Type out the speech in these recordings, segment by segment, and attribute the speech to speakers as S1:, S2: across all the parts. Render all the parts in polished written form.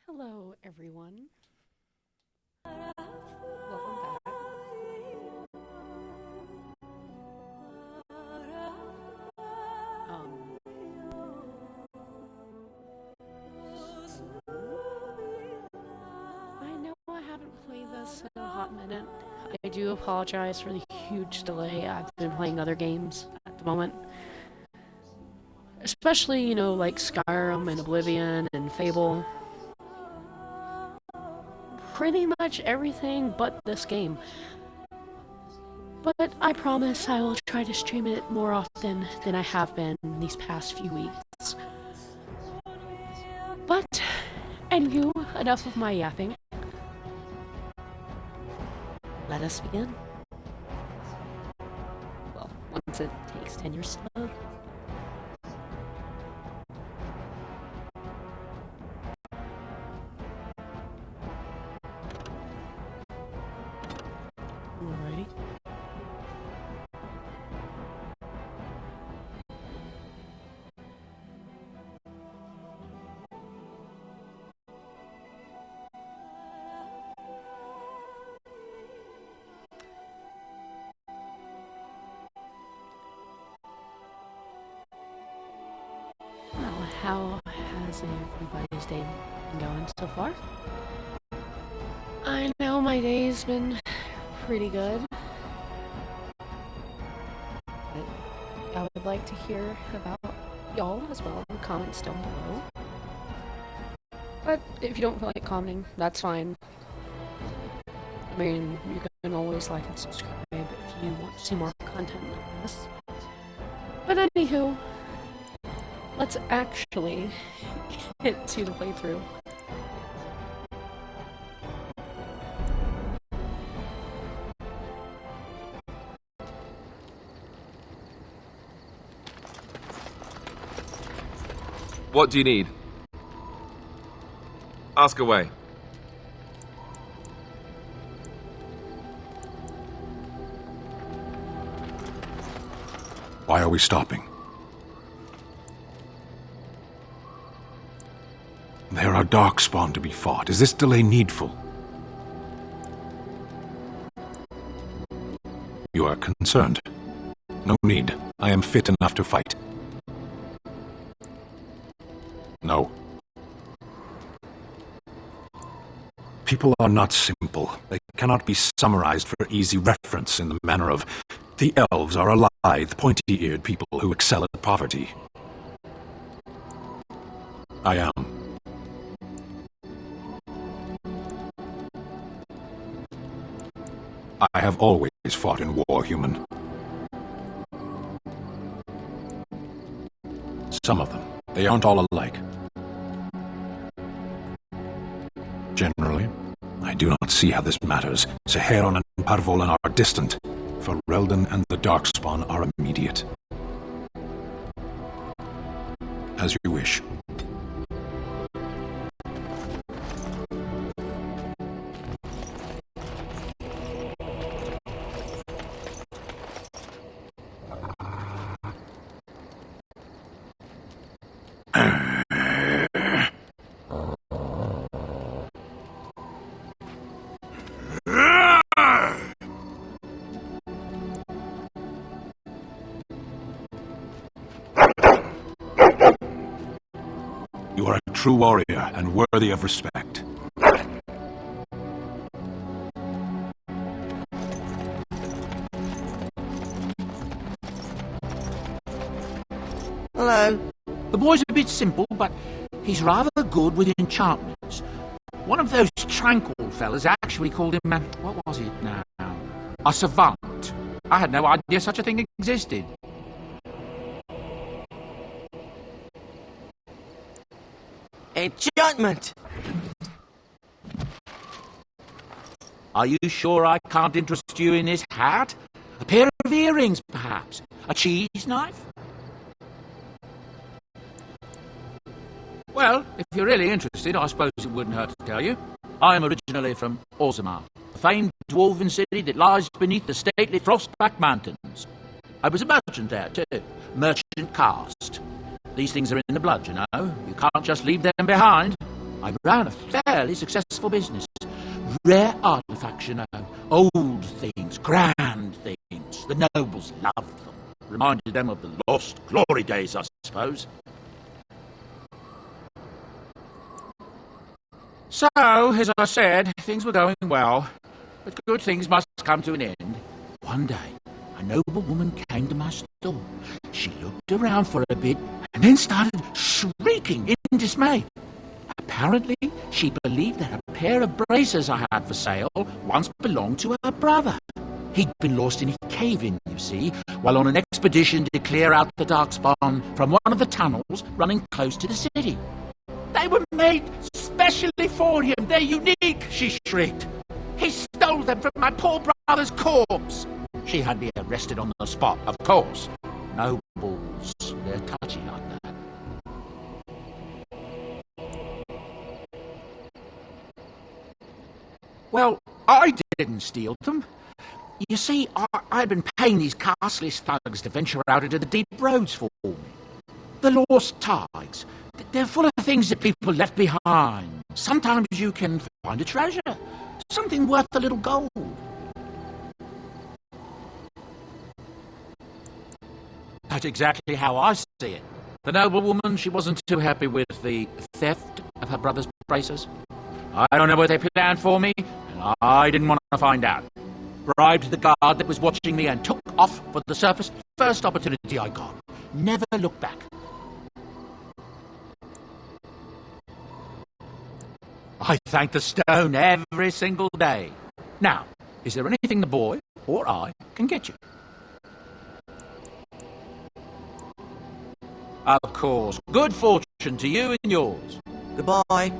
S1: Hello, everyone. Welcome back. Um, I know I haven't played this in a hot minute. I do apologize for the huge delay. I've been playing other games at the moment. Especially, like Skyrim and Oblivion and Fable. Pretty much everything but this game. But I promise I will try to stream it more often than I have been these past few weeks. But, anywho, enough of my yapping. Let us begin. Well, once it takes 10 years to load. Alrighty. Well, how has everybody's day been going so far? I know my day's been pretty good. But I would like to hear about y'all as well in the comments down below. But if you don't feel like commenting, that's fine. I mean, you can always like and subscribe if you want to see more content like this. But anywho, let's actually get to the playthrough.
S2: What do you need? Ask away.
S3: Why are we stopping? There are darkspawn to be fought. Is this delay needful? You are concerned. No need. I am fit enough to fight. No. People are not simple. They cannot be summarized for easy reference in the manner of the elves are a lithe, pointy-eared people who excel at poverty. I am. I have always fought in war, human. Some of them. They aren't all alike. Generally, I do not see how this matters. Seheron and Parvolan are distant. Ferelden and the Darkspawn are immediate. As you wish. You are a true warrior and worthy of respect.
S4: Hello. The boy's a bit simple, but he's rather good with enchantments. One of those tranquil fellas actually called him, what was it now? A savant. I had no idea such a thing existed.
S5: Enchantment!
S4: Are you sure I can't interest you in this hat? A pair of earrings, perhaps? A cheese knife? Well, if you're really interested, I suppose it wouldn't hurt to tell you. I am originally from Orzammar, a famed dwarven city that lies beneath the stately Frostback Mountains. I was a merchant there, too. Merchant caste. These things are in the blood, you know. You can't just leave them behind. I ran a fairly successful business. Rare artifacts, you know. Old things, grand things. The nobles loved them. Reminded them of the lost glory days, I suppose. So, as I said, things were going well. But good things must come to an end. One day, a noble woman came to my store. She looked around for a bit and then started shrieking in dismay. Apparently, she believed that a pair of braces I had for sale once belonged to her brother. He'd been lost in a cave-in, you see, while on an expedition to clear out the darkspawn from one of the tunnels running close to the city. They were made specially for him. They're unique, she shrieked. He stole them from my poor brother's corpse. She had me arrested on the spot, of course. Nobles, they're touchy like that. Well, I didn't steal them. You see, I'd been paying these castless thugs to venture out into the deep roads for me. The lost tides. They're full of things that people left behind. Sometimes you can find a treasure. Something worth a little gold. That's exactly how I see it. The noblewoman, she wasn't too happy with the theft of her brother's braces. I don't know what they planned for me, and I didn't want to find out. Bribed the guard that was watching me and took off for the surface first opportunity I got. Never looked back. I thank the stone every single day. Now, is there anything the boy or I can get you? Of course. Good fortune to you and yours.
S5: Goodbye.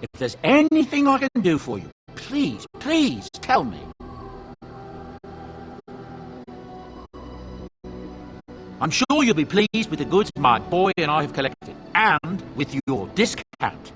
S4: If there's anything I can do for you, please, please tell me. I'm sure you'll be pleased with the goods my boy and I have collected, and with your discount.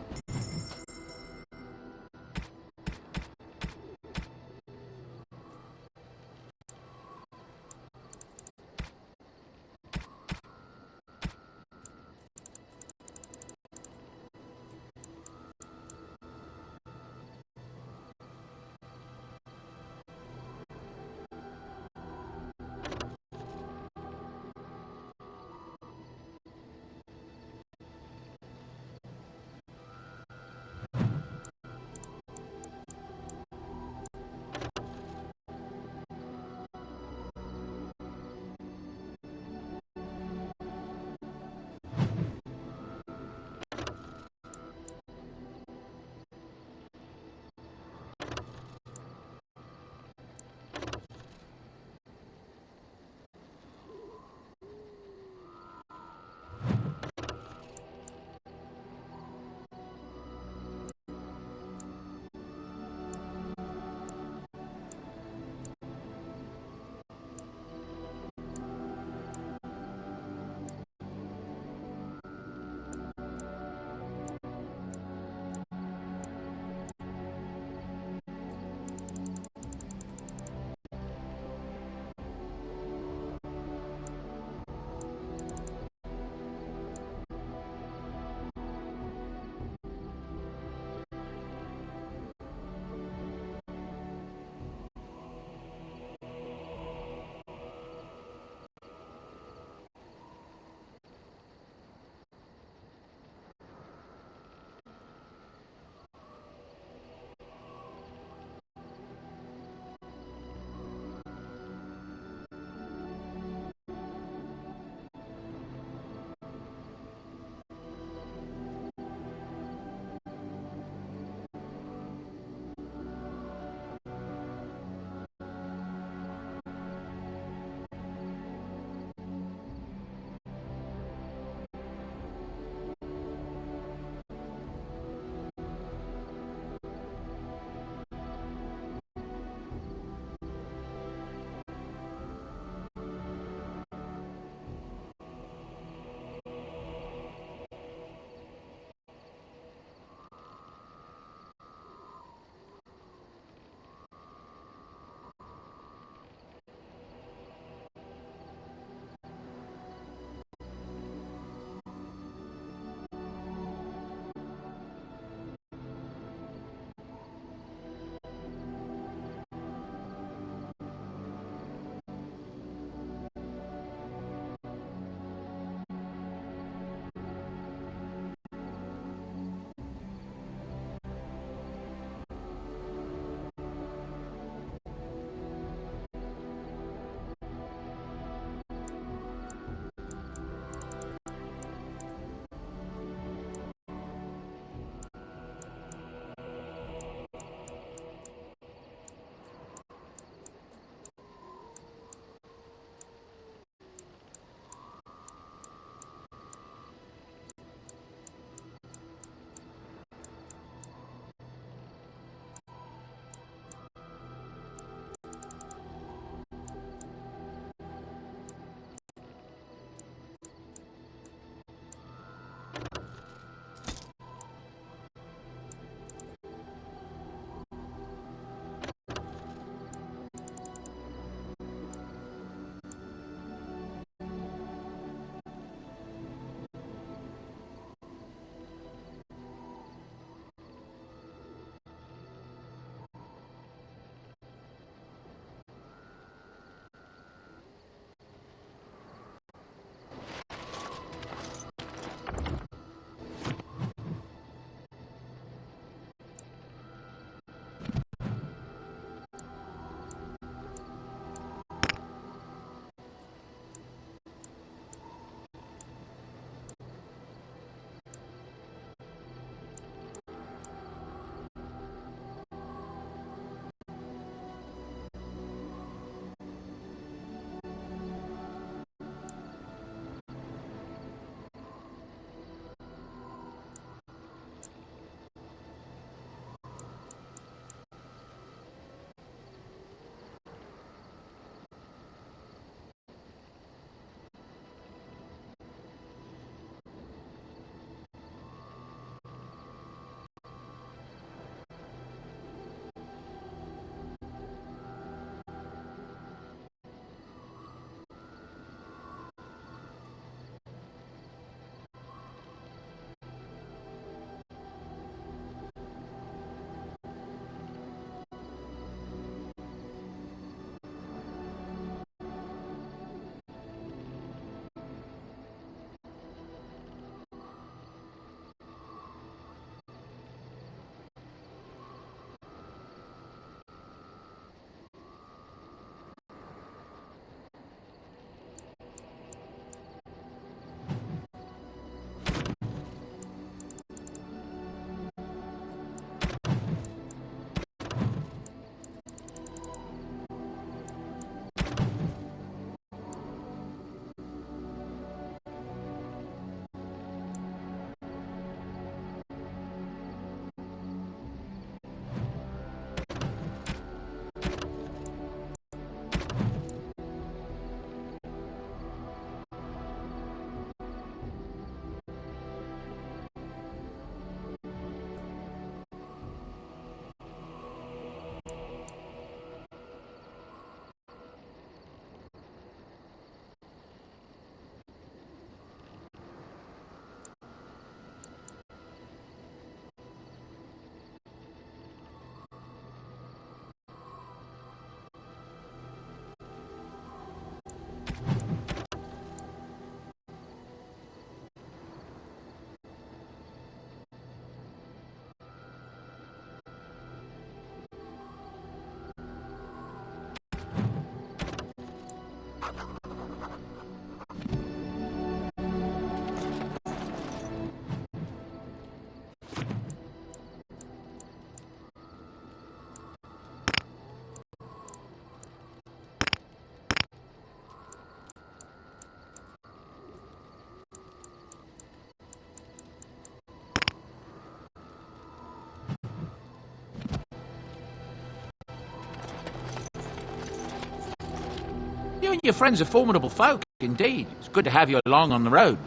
S4: and your friends are formidable folk, indeed. It's good to have you along on the road.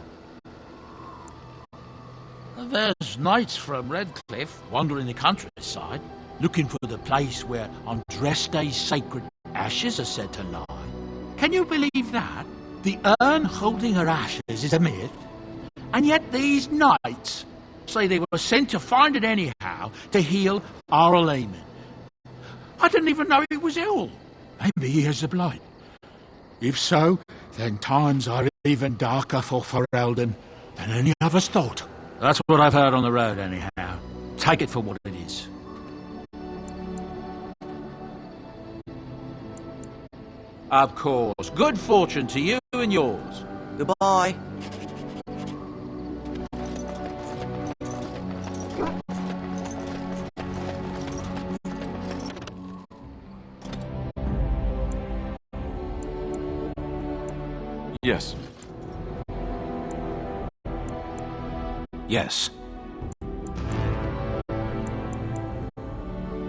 S5: There's knights from Redcliffe wandering the countryside, looking for the place where on dress day sacred ashes are said to lie. Can you believe that? The urn holding her ashes is a myth, and yet these knights say they were sent to find it anyhow to heal our layman. I didn't even know he was ill. Maybe he has the blight. If so, then times are even darker for Ferelden than any of us thought.
S4: That's what I've heard on the road, anyhow. Take it for what it is. Of course. Good fortune to you and yours.
S6: Goodbye.
S2: Yes.
S3: Yes.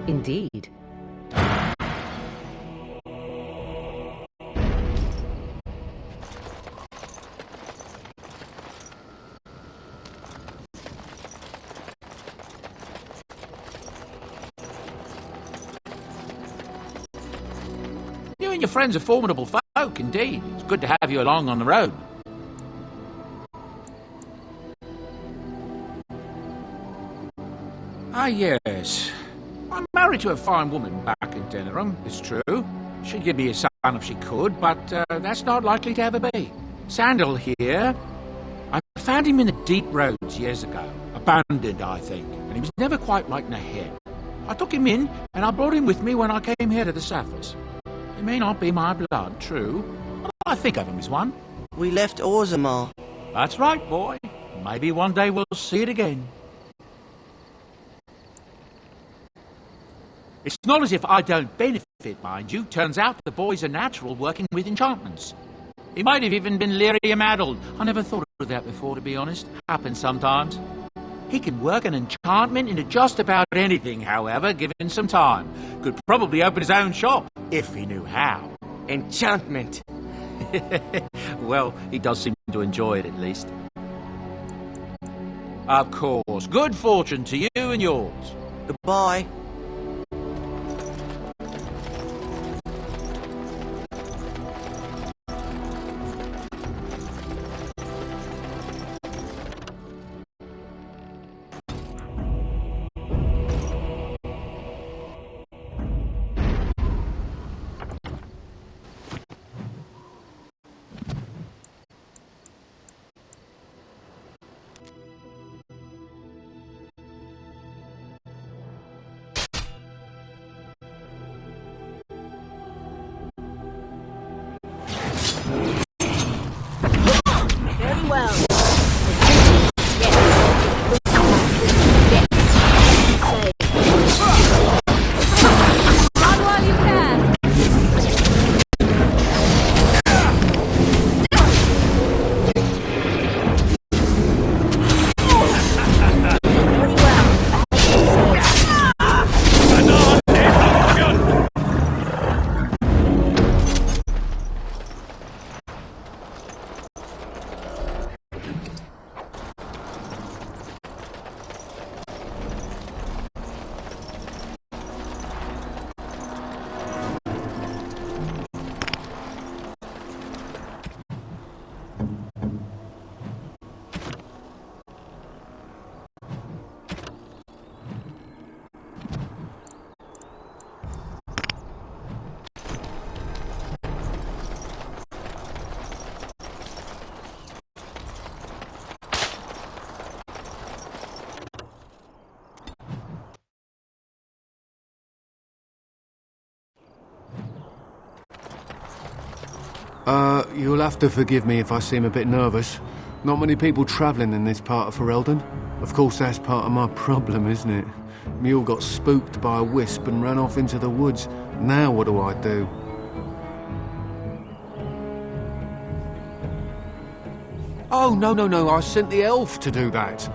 S7: Indeed.
S4: You and your friends are formidable folk, indeed. It's good to have you along on the road. Ah, yes. I'm married to a fine woman back in Denham, it's true. She'd give me a son if she could, but that's not likely to ever be. Sandal here. I found him in the deep roads years ago. Abandoned, I think, and he was never quite right in the head. I took him in, and I brought him with me when I came here to the Saffers. He may not be my blood, true, but I think of him as one.
S6: We left Orzammar.
S4: That's right, boy. Maybe one day we'll see it again. It's not as if I don't benefit, mind you. Turns out the boy's a natural working with enchantments. He might have even been lyrium-addled. I never thought of that before, to be honest. Happens sometimes. He can work an enchantment into just about anything, however, given some time. Could probably open his own shop, if he knew how.
S6: Enchantment.
S4: Well, he does seem to enjoy it, at least. Of course. Good fortune to you and yours.
S6: Goodbye.
S7: Very well. Run while you can. Very
S8: You'll have to forgive me if I seem a bit nervous. Not many people travelling in this part of Ferelden. Of course, that's part of my problem, isn't it? Mule got spooked by a wisp and ran off into the woods. Now what do I do? Oh, no, I sent the elf to do that.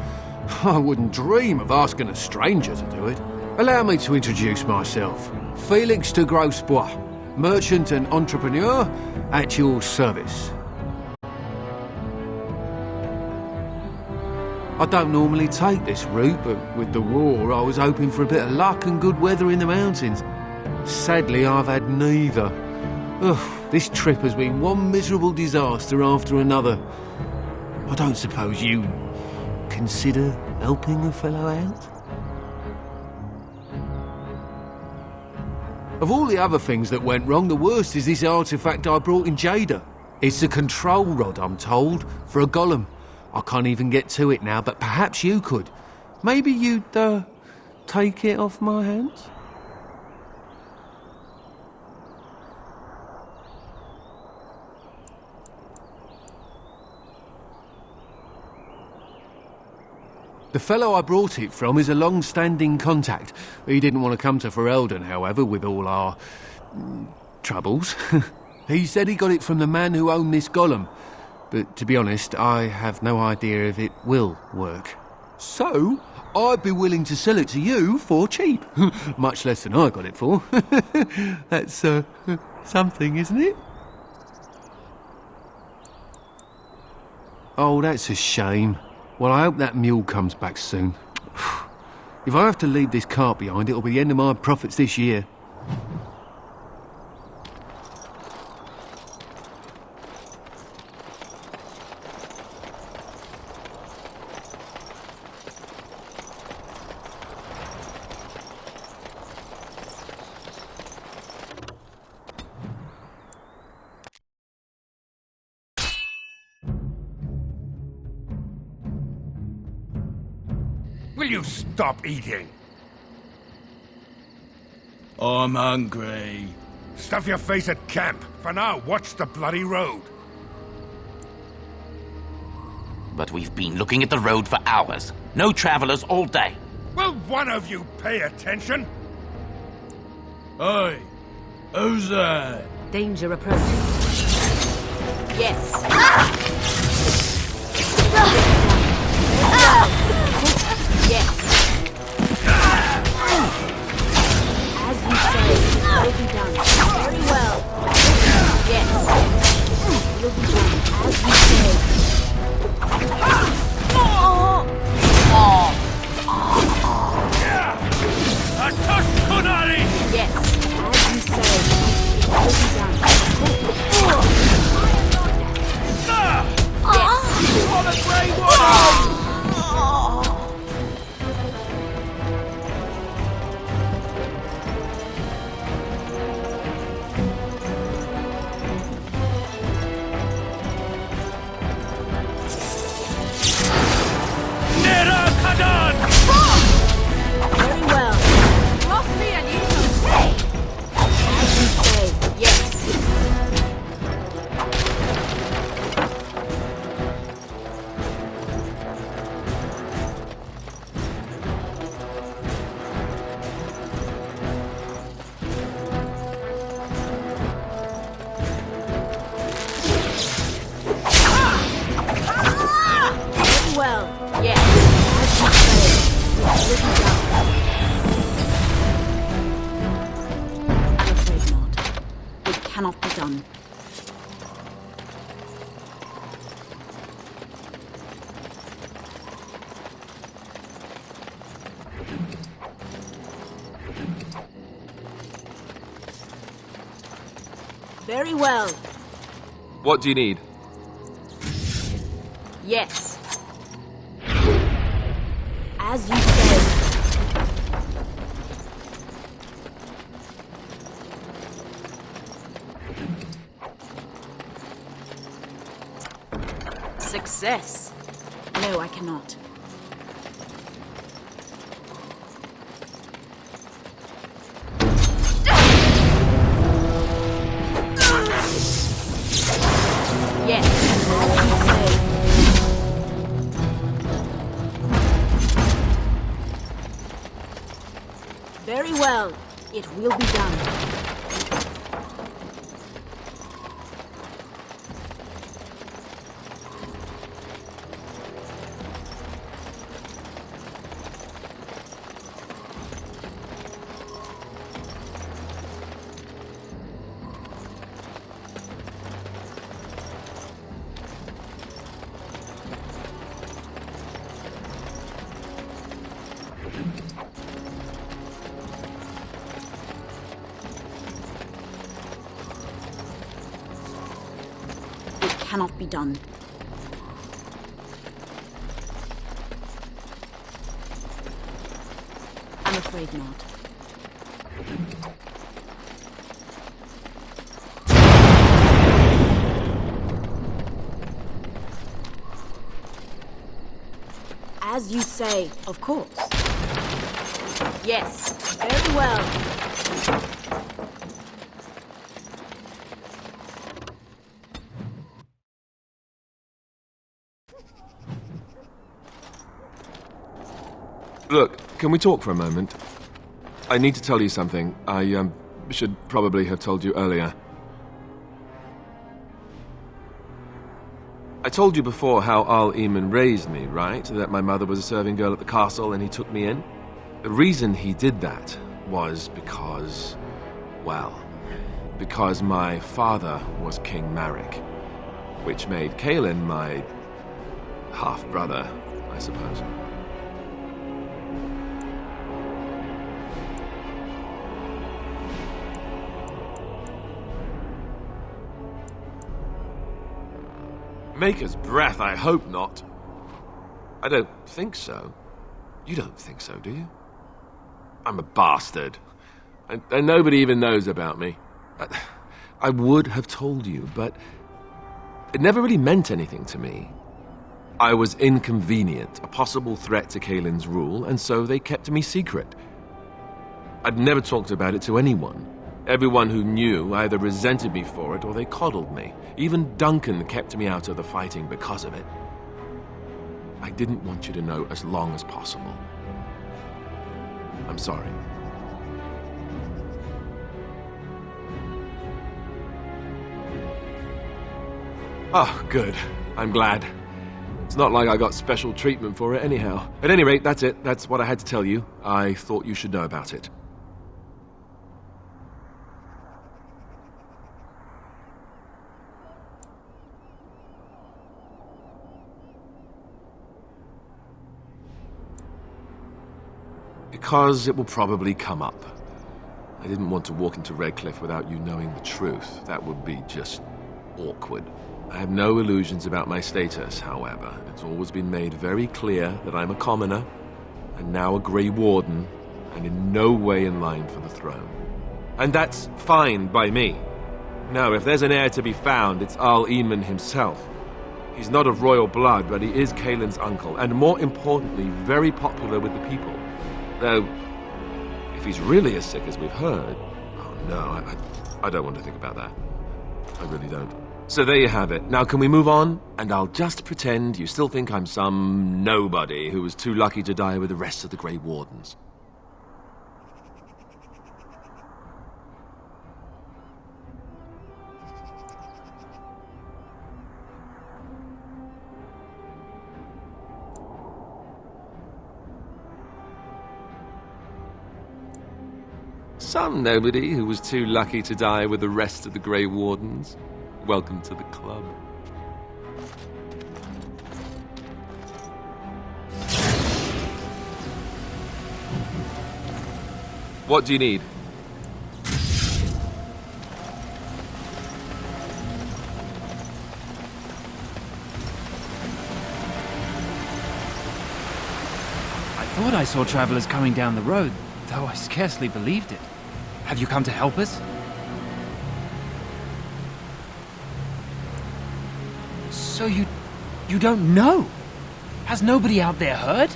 S8: I wouldn't dream of asking a stranger to do it. Allow me to introduce myself. Felix de Grosbois. Merchant and entrepreneur at your service. I don't normally take this route, but with the war, I was hoping for a bit of luck and good weather in the mountains. Sadly, I've had neither. Ugh, this trip has been one miserable disaster after another. I don't suppose you consider helping a fellow out? Of all the other things that went wrong, the worst is this artifact I brought in Jada. It's a control rod, I'm told, for a golem. I can't even get to it now, but perhaps you could. Maybe you'd, take it off my hands? The fellow I brought it from is a long-standing contact. He didn't want to come to Ferelden, however, with all our troubles. He said he got it from the man who owned this golem. But to be honest, I have no idea if it will work. So, I'd be willing to sell it to you for cheap. Much less than I got it for. That's, something, isn't it? Oh, that's a shame. Well, I hope that mule comes back soon. If I have to leave this cart behind, it'll be the end of my profits this year.
S9: Will you stop eating?
S5: I'm hungry.
S9: Stuff your face at camp. For now, watch the bloody road.
S4: But we've been looking at the road for hours. No travelers all day.
S9: Will one of you pay attention?
S5: Hey, who's that?
S7: Danger approaching. Yes. Yes. As you say, it will be done. Very well. Yes. It will be done as you say. Yes, as you say, it will be done. Yes.
S5: What a great one!
S7: Very well. Lost me and you shall stay. As you say, yes. Very well, yes. As you say, it will be done. I'm afraid not. It cannot be done. Very well.
S2: What do you need?
S7: Yes. As you say. Success. No, I cannot. Yes, as you say. Very well. It will be done. cannot be done. I'm afraid not. As you say, of course. Yes, very well.
S2: Look, can we talk for a moment? I need to tell you something. I should probably have told you earlier. I told you before how Al-Eamon raised me, right? That my mother was a serving girl at the castle and he took me in? The reason he did that was because, well, because my father was King Marek, which made Kaelin my half-brother, I suppose. Maker's breath, I hope not. I don't think so. You don't think so, do you? I'm a bastard. And nobody even knows about me. I would have told you, but it never really meant anything to me. I was inconvenient, a possible threat to Kaelin's rule, and so they kept me secret. I'd never talked about it to anyone. Everyone who knew either resented me for it or they coddled me. Even Duncan kept me out of the fighting because of it. I didn't want you to know as long as possible. I'm sorry. Oh, good. I'm glad. It's not like I got special treatment for it anyhow. At any rate, that's it. That's what I had to tell you. I thought you should know about it. Because it will probably come up. I didn't want to walk into Redcliffe without you knowing the truth. That would be just awkward. I have no illusions about my status, however. It's always been made very clear that I'm a commoner, and now a Grey Warden, and in no way in line for the throne. And that's fine by me. No, if there's an heir to be found, it's Al-Eamon himself. He's not of royal blood, but he is Kaelin's uncle, and more importantly, very popular with the people. Though, if he's really as sick as we've heard... Oh no, I don't want to think about that. I really don't. So there you have it. Now can we move on? And I'll just pretend you still think I'm some nobody who was too lucky to die with the rest of the Grey Wardens. Some nobody who was too lucky to die with the rest of the Grey Wardens. Welcome to the club. What do you need?
S10: I thought I saw travelers coming down the road, though I scarcely believed it. Have you come to help us? So you don't know? Has nobody out there heard?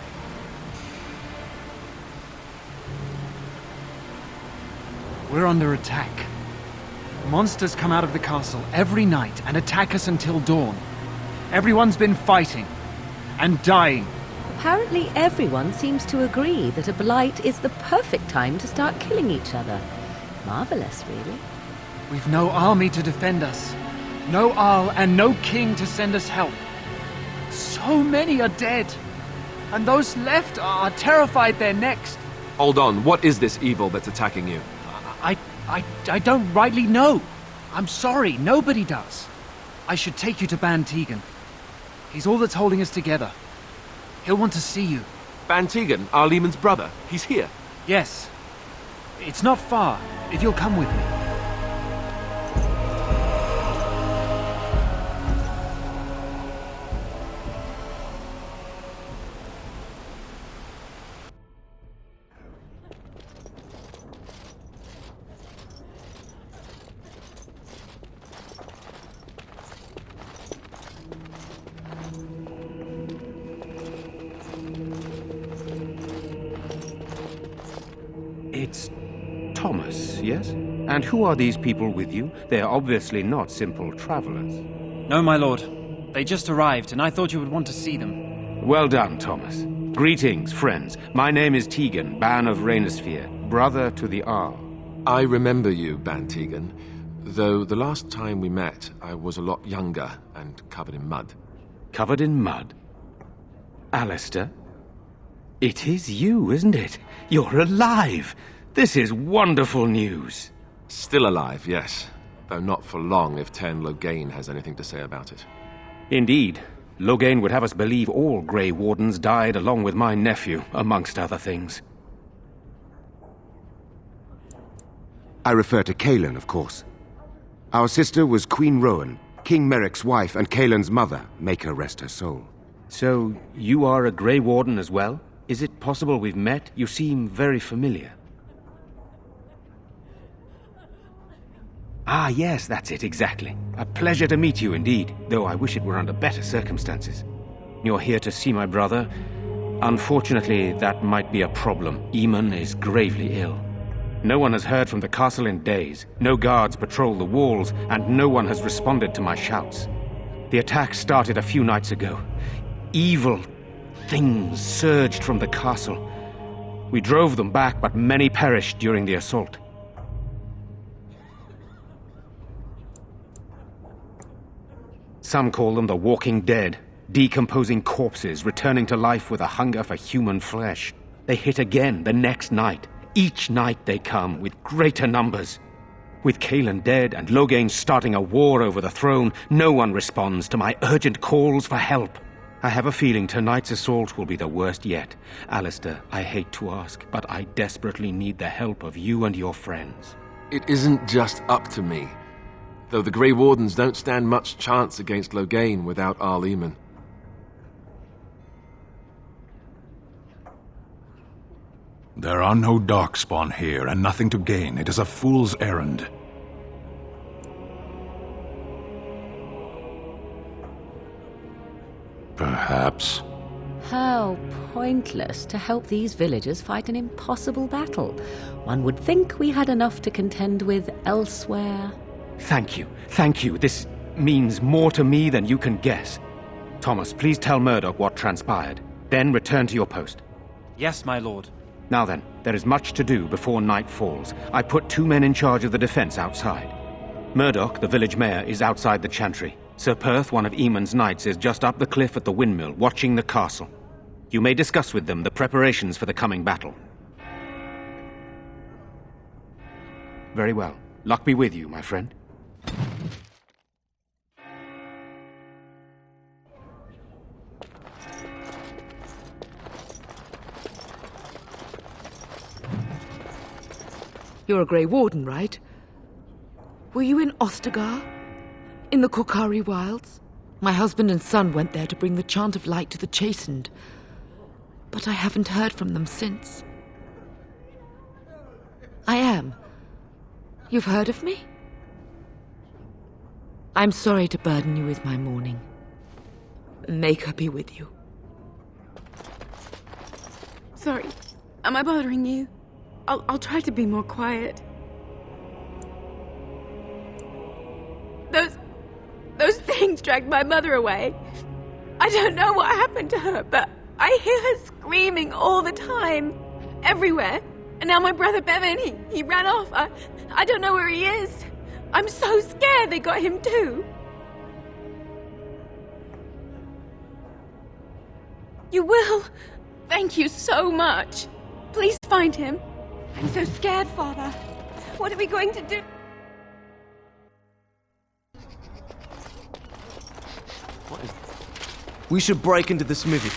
S10: We're under attack. Monsters come out of the castle every night and attack us until dawn. Everyone's been fighting and dying.
S11: Apparently everyone seems to agree that a blight is the perfect time to start killing each other. Marvelous, really.
S10: We've no army to defend us. No Arl and no king to send us help. So many are dead. And those left are terrified they're next.
S2: Hold on, what is this evil that's attacking you?
S10: I don't rightly know. I'm sorry, nobody does. I should take you to Ban Tegan. He's all that's holding us together. He'll want to see you.
S2: Ban Tegan, Al-Eamon's brother. He's here.
S10: Yes. It's not far, if you'll come with me.
S12: It's Thomas, yes? And who are these people with you? They are obviously not simple travelers.
S10: No, my lord. They just arrived, and I thought you would want to see them.
S12: Well done, Thomas. Greetings, friends. My name is Tegan, Ban of Rainersphere, brother to the Arl.
S2: I remember you, Ban Tegan, though the last time we met, I was a lot younger and covered in mud.
S12: Covered in mud? Alistair? It is you, isn't it? You're alive! This is wonderful news.
S2: Still alive, yes. Though not for long if Ten Loghain has anything to say about it.
S12: Indeed. Loghain would have us believe all Grey Wardens died along with my nephew, amongst other things.
S13: I refer to Kaelin, of course. Our sister was Queen Rowan, King Merrick's wife and Kaelin's mother. Make her rest her soul.
S12: So, you are a Grey Warden as well? Is it possible we've met? You seem very familiar. Ah, yes, that's it, exactly. A pleasure to meet you indeed, though I wish it were under better circumstances. You're here to see my brother. Unfortunately, that might be a problem. Eamon is gravely ill. No one has heard from the castle in days. No guards patrol the walls, and no one has responded to my shouts. The attack started a few nights ago. Evil things surged from the castle. We drove them back, but many perished during the assault. Some call them the Walking Dead, decomposing corpses returning to life with a hunger for human flesh. They hit again the next night. Each night they come with greater numbers. With Kaelin dead and Loghain starting a war over the throne, no one responds to my urgent calls for help. I have a feeling tonight's assault will be the worst yet. Alistair, I hate to ask, but I desperately need the help of you and your friends.
S2: It isn't just up to me. Though the Grey Wardens don't stand much chance against Loghain without Arl Eamon.
S3: There are no darkspawn here, and nothing to gain. It is a fool's errand. Perhaps.
S11: How pointless to help these villagers fight an impossible battle. One would think we had enough to contend with elsewhere.
S12: Thank you. Thank you. This means more to me than you can guess. Thomas, please tell Murdoch what transpired. Then return to your post.
S10: Yes, my lord.
S12: Now then, there is much to do before night falls. I put 2 men in charge of the defense outside. Murdoch, the village mayor, is outside the chantry. Sir Perth, one of Eamon's knights, is just up the cliff at the windmill, watching the castle. You may discuss with them the preparations for the coming battle. Very well. Luck be with you, my friend.
S14: You're a Grey Warden, right? Were you in Ostagar? In the Korkari Wilds? My husband and son went there to bring the chant of light to the chastened. But I haven't heard from them since. I am. You've heard of me? I'm sorry to burden you with my mourning. May her be with you.
S15: Sorry. Am I bothering you? I'll try to be more quiet. Those things dragged my mother away. I don't know what happened to her, but I hear her screaming all the time. Everywhere. And now my brother Bevan, he ran off. I don't know where he is. I'm so scared they got him too. You will? Thank you so much. Please find him. I'm so scared, Father. What are we going to do?
S6: We should break into the smithy.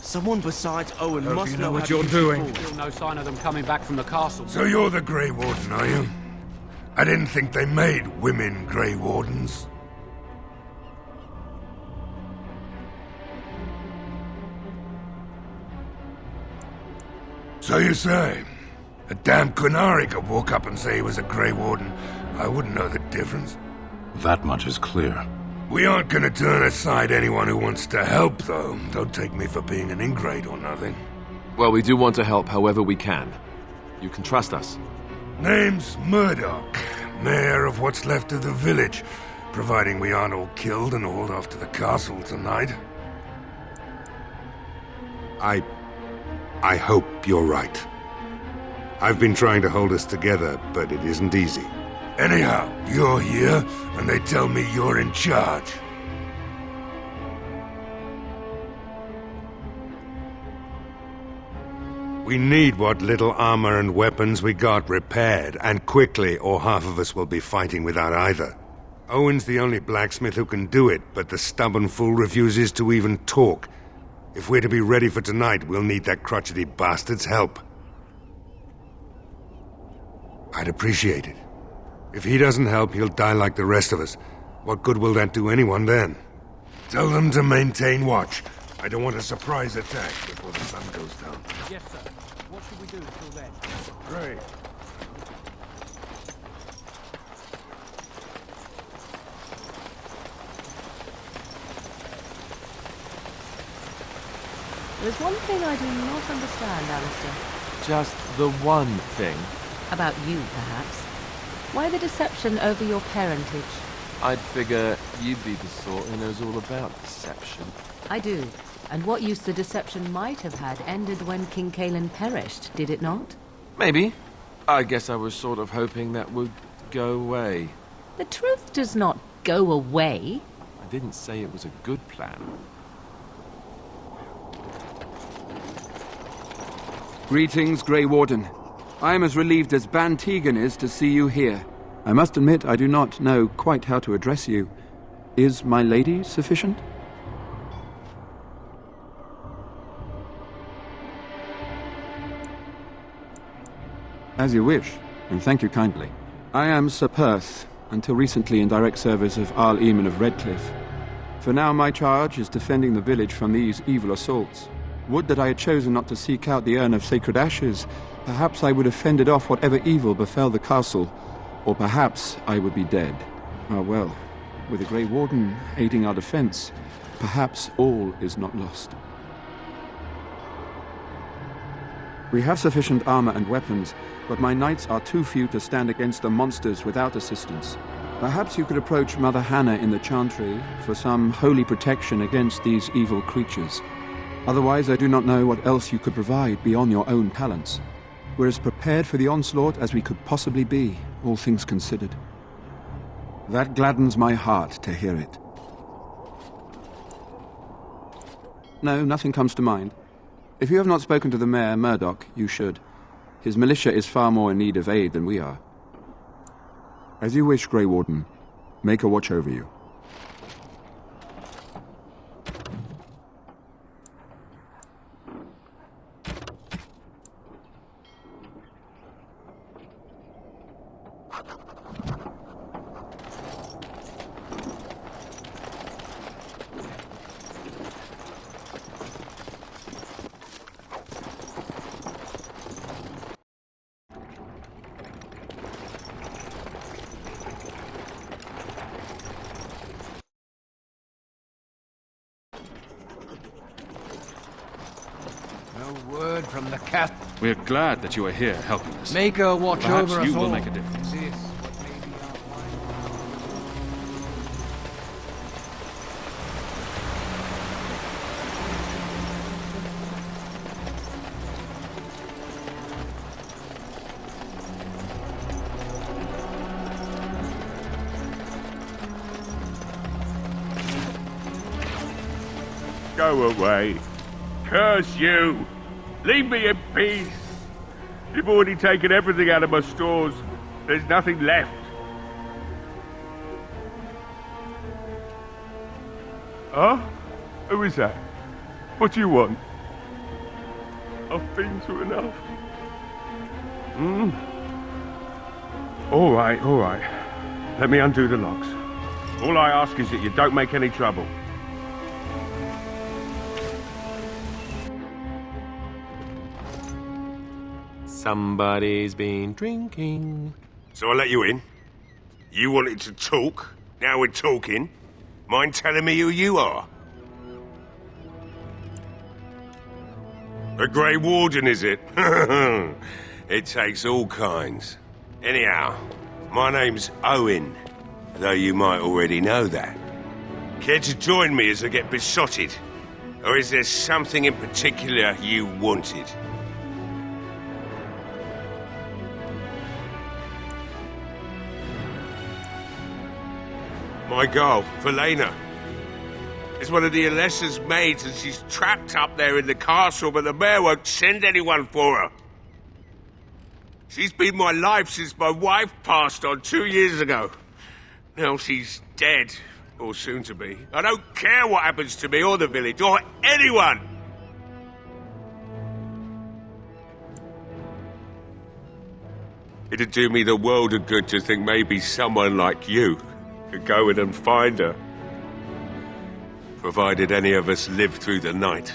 S6: Someone besides Owen must
S9: you know
S6: know
S9: what
S6: how
S9: you're
S6: to use
S9: doing.
S6: the forge.
S4: Still no sign of them coming back from the castle.
S9: So you're the Grey Warden, are you? I didn't think they made women Grey Wardens. So you say, a damn Qunari could walk up and say he was a Grey Warden. I wouldn't know the difference.
S3: That much is clear.
S9: We aren't gonna turn aside anyone who wants to help, though. Don't take me for being an ingrate or nothing.
S2: Well, we do want to help however we can. You can trust us.
S9: Name's Murdoch, mayor of what's left of the village, providing we aren't all killed and hauled off to the castle tonight.
S13: I hope you're right. I've been trying to hold us together, but it isn't easy.
S9: Anyhow, you're here, and they tell me you're in charge.
S13: We need what little armor and weapons we got repaired, and quickly, or half of us will be fighting without either. Owen's the only blacksmith who can do it, but the stubborn fool refuses to even talk. If we're to be ready for tonight, we'll need that crotchety bastard's help. I'd appreciate it. If he doesn't help, he'll die like the rest of us. What good will that do anyone then?
S9: Tell them to maintain watch. I don't want a surprise attack before the sun goes down.
S10: Yes, sir. What should we do until then?
S9: Great.
S11: There's one thing I do not understand, Alistair.
S2: Just the one thing.
S11: About you, perhaps. Why the deception over your parentage?
S2: I'd figure you'd be the sort who knows all about deception.
S11: I do. And what use the deception might have had ended when King Cailan perished, did it not?
S2: Maybe. I guess I was sort of hoping that would go away.
S11: The truth does not go away.
S2: I didn't say it was a good plan.
S16: Greetings, Grey Warden. I am as relieved as Ban Tegan is to see you here. I must admit I do not know quite how to address you. Is my lady sufficient? As you wish, and thank you kindly. I am Sir Perth, until recently in direct service of Arl Eamon of Redcliffe. For now my charge is defending the village from these evil assaults. Would that I had chosen not to seek out the urn of sacred ashes. Perhaps I would have fended off whatever evil befell the castle, or perhaps I would be dead. Ah well, with the Grey Warden aiding our defense, perhaps all is not lost. We have sufficient armor and weapons, but my knights are too few to stand against the monsters without assistance. Perhaps you could approach Mother Hannah in the Chantry for some holy protection against these evil creatures. Otherwise, I do not know what else you could provide beyond your own talents. We're as prepared for the onslaught as we could possibly be, all things considered. That gladdens my heart to hear it. No, nothing comes to mind. If you have not spoken to the Mayor, Murdoch, you should. His militia is far more in need of aid than we are. As you wish, Grey Warden. Make a watch over you.
S10: Word from the cat.
S16: We're glad that you are here helping us.
S10: Make a watch
S16: Perhaps
S10: over us
S16: you will
S10: all.
S16: make a difference.
S17: Go away. Curse you! Leave me in peace! You've already taken everything out of my stores. There's nothing left. Huh? Who is that? What do you want? I've been through enough. All right, all right. Let me undo the locks. All I ask is that you don't make any trouble.
S2: Somebody's been drinking.
S9: So I let you in. You wanted to talk. Now we're talking. Mind telling me who you are? The Grey Warden, is it?
S13: It takes all kinds. Anyhow, my name's Owen, though you might already know that. Care to join me as I get besotted? Or is there something in particular you wanted? My girl, Velena. Is one of the Alessa's maids, and she's trapped up there in the castle, but the mayor won't send anyone for her. She's been my life since my wife passed on 2 years ago. Now she's dead, or soon to be. I don't care what happens to me or the village, or anyone! It'd do me the world of good to think maybe someone like you could go in and find her. Provided any of us live through the night.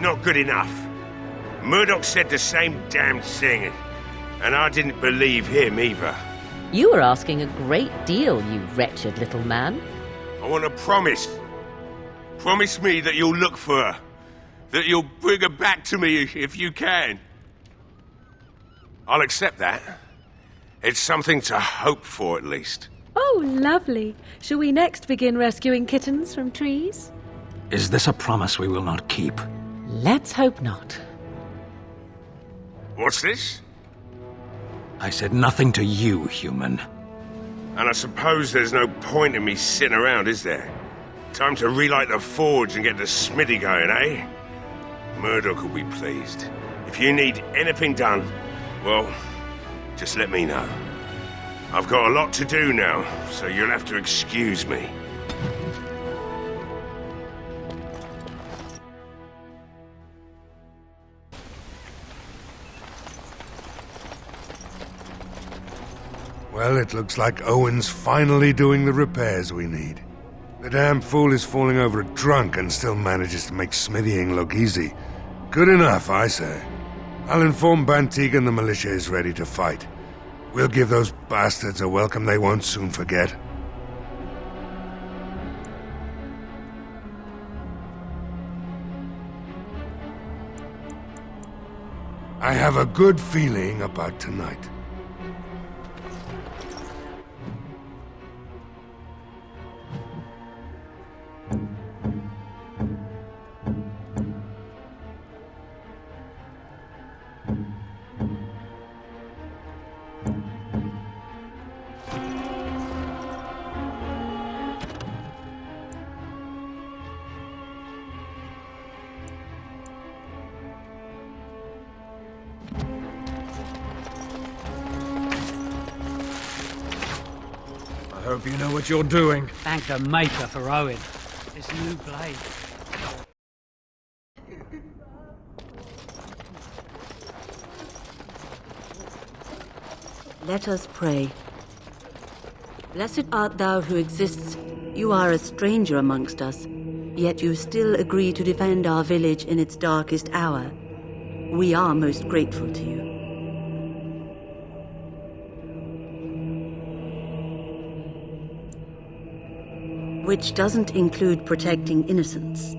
S13: Not good enough. Murdoch said the same damn thing, and I didn't believe him either.
S11: You were asking a great deal, you wretched little man.
S13: I want a promise. Promise me that you'll look for her. That you'll bring her back to me if you can. I'll accept that. It's something to hope for, at least.
S11: Oh, lovely. Shall we next begin rescuing kittens from trees?
S3: Is this a promise we will not keep?
S11: Let's hope not.
S13: What's this?
S3: I said nothing to you, human.
S13: And I suppose there's no point in me sitting around, is there? Time to relight the forge and get the smithy going, eh? Murdoch will be pleased. If you need anything done, well, just let me know. I've got a lot to do now, so you'll have to excuse me.
S9: Well, it looks like Owen's finally doing the repairs we need. The damn fool is falling over drunk and still manages to make smithying look easy. Good enough, I say. I'll inform Bantigan the militia is ready to fight. We'll give those bastards a welcome they won't soon forget. I have a good feeling about tonight.
S10: I hope you know what you're doing. Thank the Maker for Owen. This new blade.
S18: Let us pray. Blessed art thou who exists. You are a stranger amongst us, yet you still agree to defend our village in its darkest hour. We are most grateful to you. Which doesn't include protecting innocents.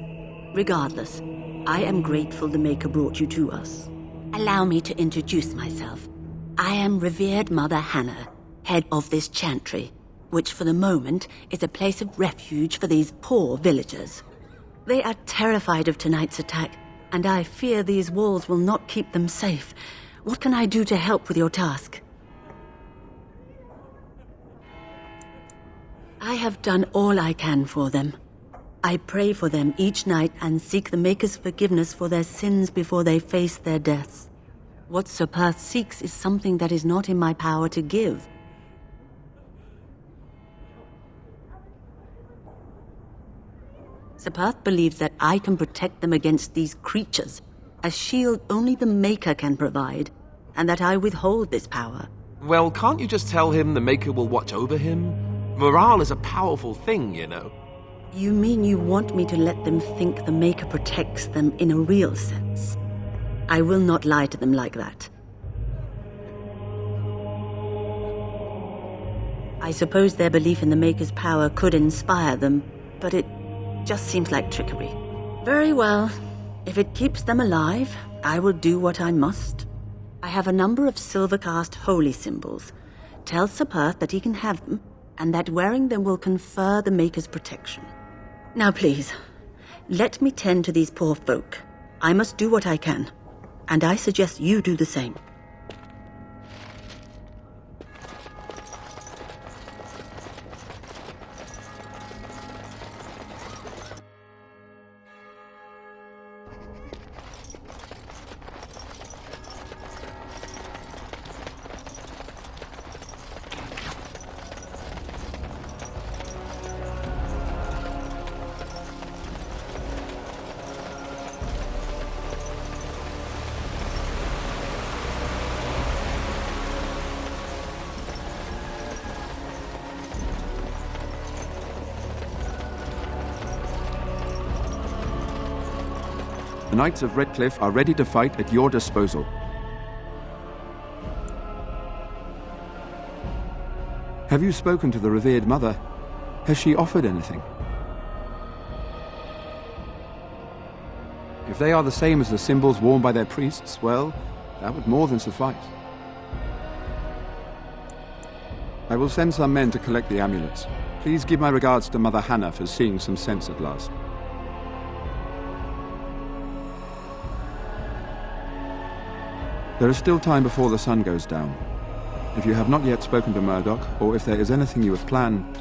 S18: Regardless, I am grateful the Maker brought you to us. Allow me to introduce myself. I am revered Mother Hannah, head of this chantry, which for the moment is a place of refuge for these poor villagers. They are terrified of tonight's attack, and I fear these walls will not keep them safe. What can I do to help with your task? I have done all I can for them. I pray for them each night and seek the Maker's forgiveness for their sins before they face their deaths. What Sir Perth seeks is something that is not in my power to give. Sir Perth believes that I can protect them against these creatures, a shield only the Maker can provide, and that I withhold this power.
S2: Well, can't you just tell him the Maker will watch over him? Morale is a powerful thing, you know.
S18: You mean you want me to let them think the Maker protects them in a real sense? I will not lie to them like that. I suppose their belief in the Maker's power could inspire them, but it just seems like trickery. Very well. If it keeps them alive, I will do what I must. I have a number of silver-cast holy symbols. Tell Sir Perth that he can have them, and that wearing them will confer the Maker's protection. Now please, let me tend to these poor folk. I must do what I can, and I suggest you do the same.
S16: The Knights of Redcliffe are ready to fight at your disposal. Have you spoken to the revered mother? Has she offered anything? If they are the same as the symbols worn by their priests, well, that would more than suffice. I will send some men to collect the amulets. Please give my regards to Mother Hannah for seeing some sense at last. There is still time before the sun goes down. If you have not yet spoken to Murdoch, or if there is anything you have planned...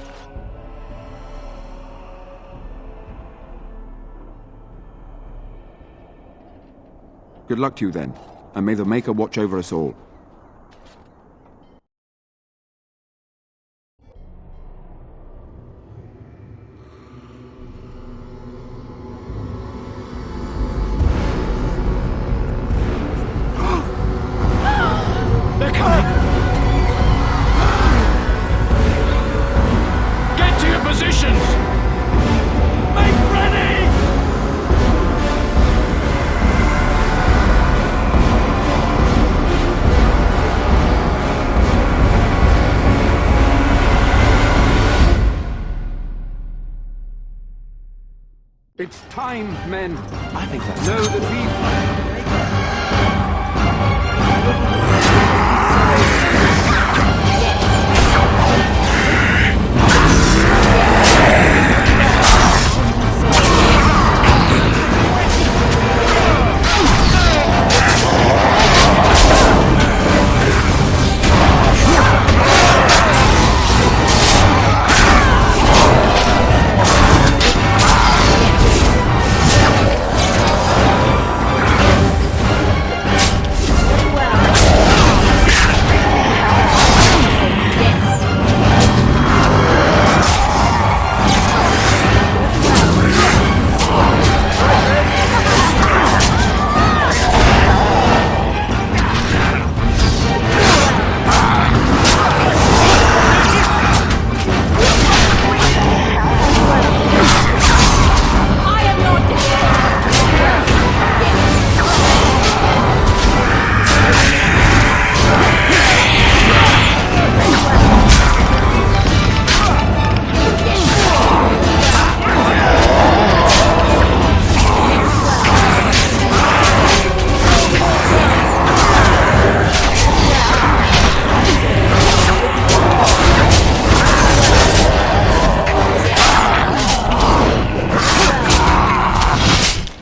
S16: Good luck to you then, and may the Maker watch over us all.
S10: They're coming! Get to your positions! Make ready!
S16: It's time, men.
S12: I think that's...
S16: Know that we...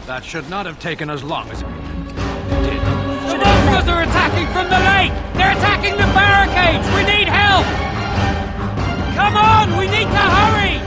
S3: That should not have taken as long as it did.
S10: The monsters are attacking from the lake! They're attacking the barricades! We need help! Come on! We need to hurry!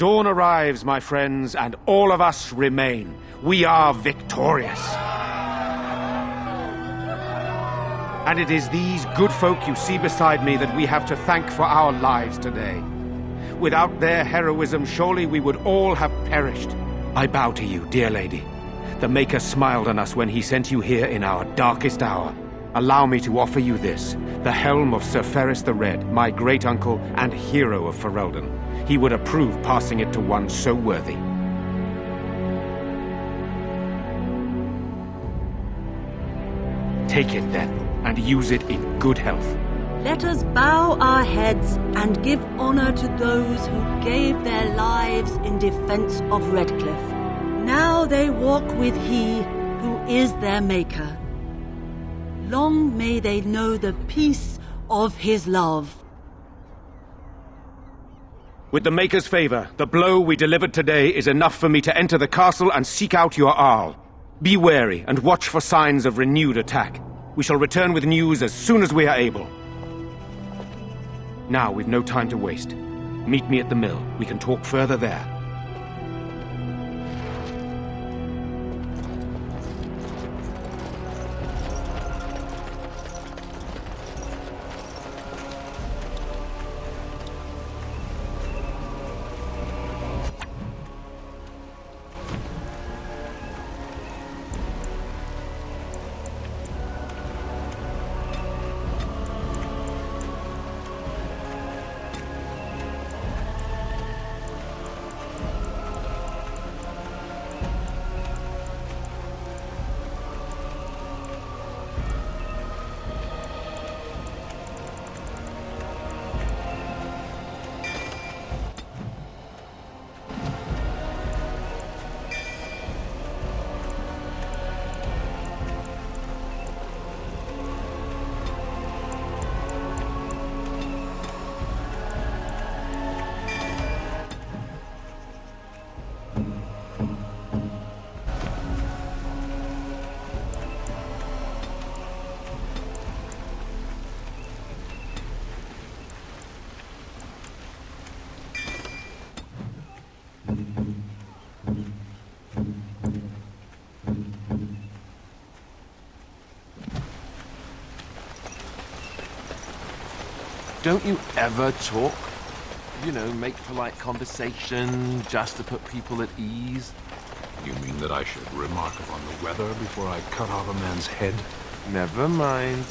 S12: Dawn arrives, my friends, and all of us remain. We are victorious. And it is these good folk you see beside me that we have to thank for our lives today. Without their heroism, surely we would all have perished. I bow to you, dear lady. The Maker smiled on us when he sent you here in our darkest hour. Allow me to offer you this, the helm of Sir Ferris the Red, my great-uncle and hero of Ferelden. He would approve passing it to one so worthy. Take it then, and use it in good health.
S18: Let us bow our heads and give honor to those who gave their lives in defense of Redcliffe. Now they walk with he who is their maker. Long may they know the peace of his love.
S12: With the Maker's favor, the blow we delivered today is enough for me to enter the castle and seek out your Arl. Be wary and watch for signs of renewed attack. We shall return with news as soon as we are able. Now we've no time to waste. Meet me at the mill. We can talk further there.
S2: Don't you ever talk? You know, make polite conversation, just to put people at ease?
S3: You mean that I should remark upon the weather before I cut off a man's head?
S2: Never mind.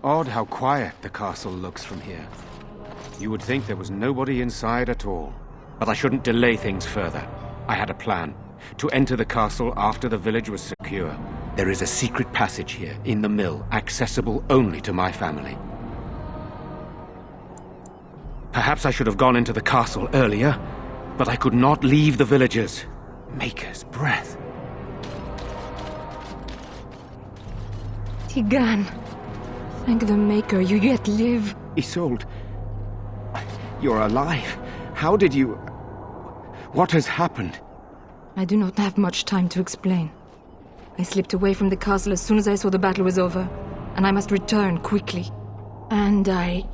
S12: Odd how quiet the castle looks from here. You would think there was nobody inside at all. But I shouldn't delay things further. I had a plan. To enter the castle after the village was secure. There is a secret passage here, in the mill, accessible only to my family. Perhaps I should have gone into the castle earlier, but I could not leave the villagers. Maker's breath.
S19: Tigan. Thank the Maker, you yet live.
S12: Isolde, you're alive. How did you... What has happened?
S19: I do not have much time to explain. I slipped away from the castle as soon as I saw the battle was over, and I must return quickly. And I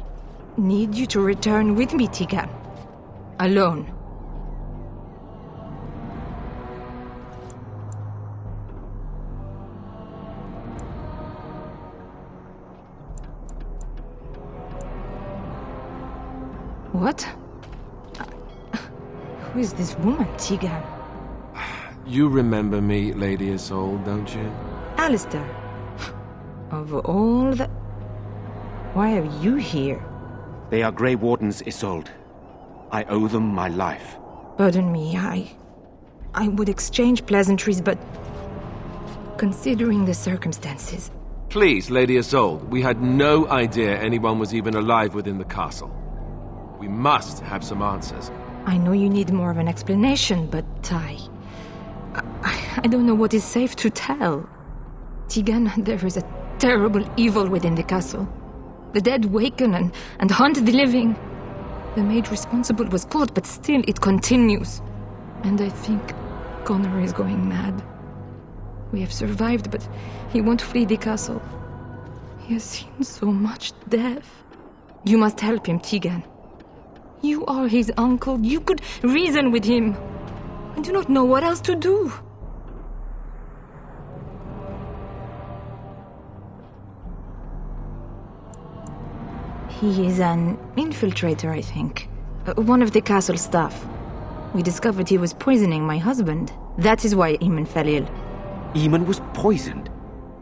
S19: need you to return with me, Tigan. Alone. What? Who is this woman, Tigan?
S2: You remember me, Lady Isolde, don't you?
S19: Alistair. Of all the... Why are you here?
S12: They are Grey Wardens, Isolde. I owe them my life.
S19: Pardon me, I would exchange pleasantries, but... Considering the circumstances...
S2: Please, Lady Isolde, we had no idea anyone was even alive within the castle. We must have some answers.
S19: I know you need more of an explanation, but I don't know what is safe to tell. Tegan, there is a terrible evil within the castle. The dead waken and hunt the living. The maid responsible was caught, but still it continues. And I think Connor is going mad. We have survived, but he won't flee the castle. He has seen so much death. You must help him, Tegan. You are his uncle. You could reason with him. I do not know what else to do. He is an infiltrator, I think. One of the castle staff. We discovered he was poisoning my husband. That is why Eamon fell ill.
S12: Eamon was poisoned?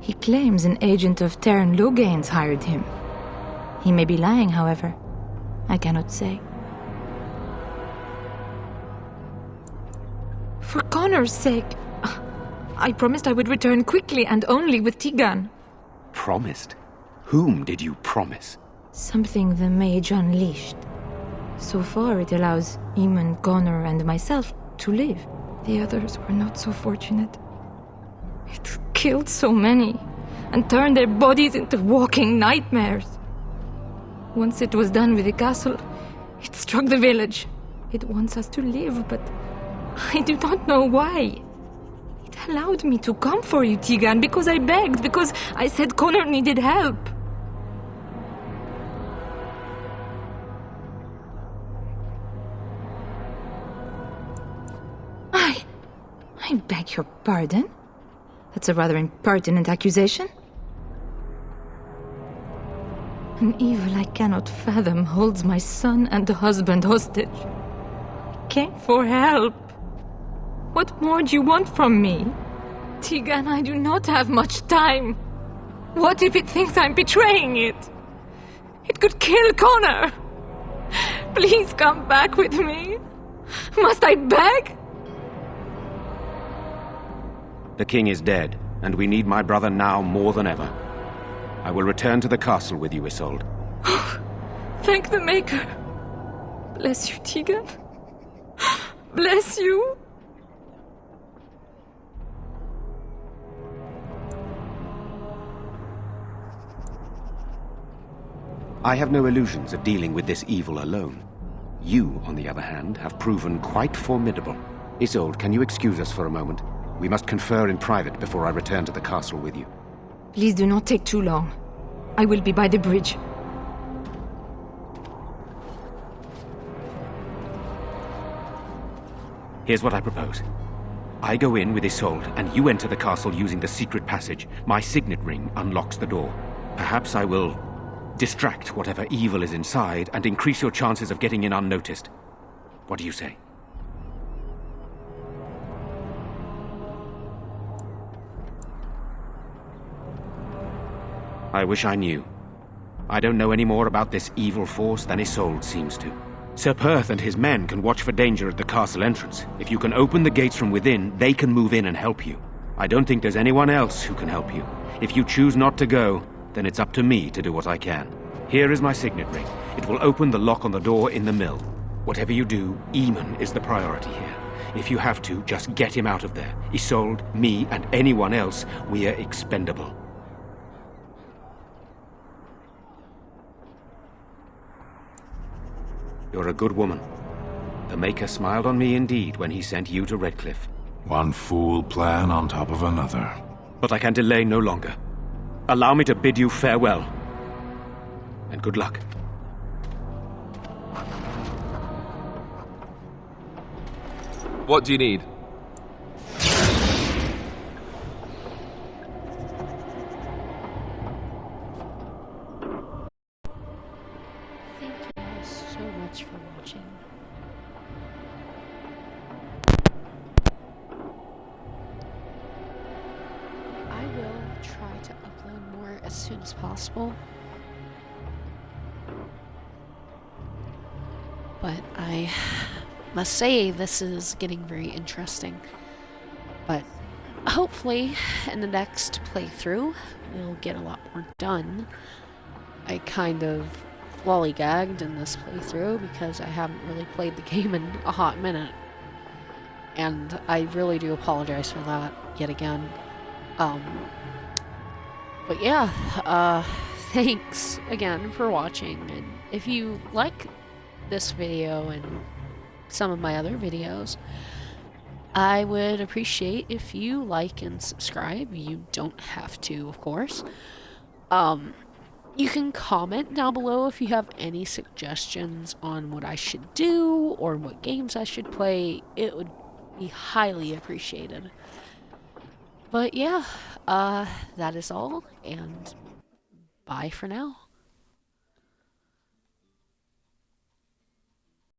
S19: He claims an agent of Terran Logain's hired him. He may be lying, however. I cannot say. For Connor's sake, I promised I would return quickly and only with Tegan.
S12: Promised? Whom did you promise?
S19: Something the mage unleashed. So far it allows Eamon, Connor, and myself to live. The others were not so fortunate. It killed so many, and turned their bodies into walking nightmares. Once it was done with the castle, it struck the village. It wants us to live, but I do not know why. It allowed me to come for you, Tegan, because I begged, because I said Connor needed help. I beg your pardon? That's a rather impertinent accusation. An evil I cannot fathom holds my son and husband hostage. I came for help. What more do you want from me? Tegan, I do not have much time. What if it thinks I'm betraying it? It could kill Connor. Please come back with me. Must I beg?
S12: The king is dead, and we need my brother now more than ever. I will return to the castle with you, Isolde.
S19: Thank the Maker. Bless you, Tegan. Bless you.
S12: I have no illusions of dealing with this evil alone. You, on the other hand, have proven quite formidable. Isolde, can you excuse us for a moment? We must confer in private before I return to the castle with you.
S19: Please do not take too long. I will be by the bridge.
S12: Here's what I propose. I go in with Isolde, and you enter the castle using the secret passage. My signet ring unlocks the door. Perhaps I will distract whatever evil is inside and increase your chances of getting in unnoticed. What do you say? I wish I knew. I don't know any more about this evil force than Isolde seems to. Sir Perth and his men can watch for danger at the castle entrance. If you can open the gates from within, they can move in and help you. I don't think there's anyone else who can help you. If you choose not to go, then it's up to me to do what I can. Here is my signet ring. It will open the lock on the door in the mill. Whatever you do, Eamon is the priority here. If you have to, just get him out of there. Isolde, me, and anyone else, we are expendable. You're a good woman. The Maker smiled on me indeed when he sent you to Redcliffe.
S3: One fool plan on top of another.
S12: But I can delay no longer. Allow me to bid you farewell. And good luck.
S2: What do you need?
S1: Thank you all so much for watching. I will try to upload more as soon as possible. But I must say this is getting very interesting. But hopefully in the next playthrough we'll get a lot more done. I kind of lollygagged in this playthrough because I haven't really played the game in a hot minute. And I really do apologize for that yet again. But yeah, thanks again for watching, and if you like this video and some of my other videos, I would appreciate if you like and subscribe. You don't have to, of course. You can comment down below if you have any suggestions on what I should do or what games I should play. It would be highly appreciated. But yeah, that is all, and bye for now.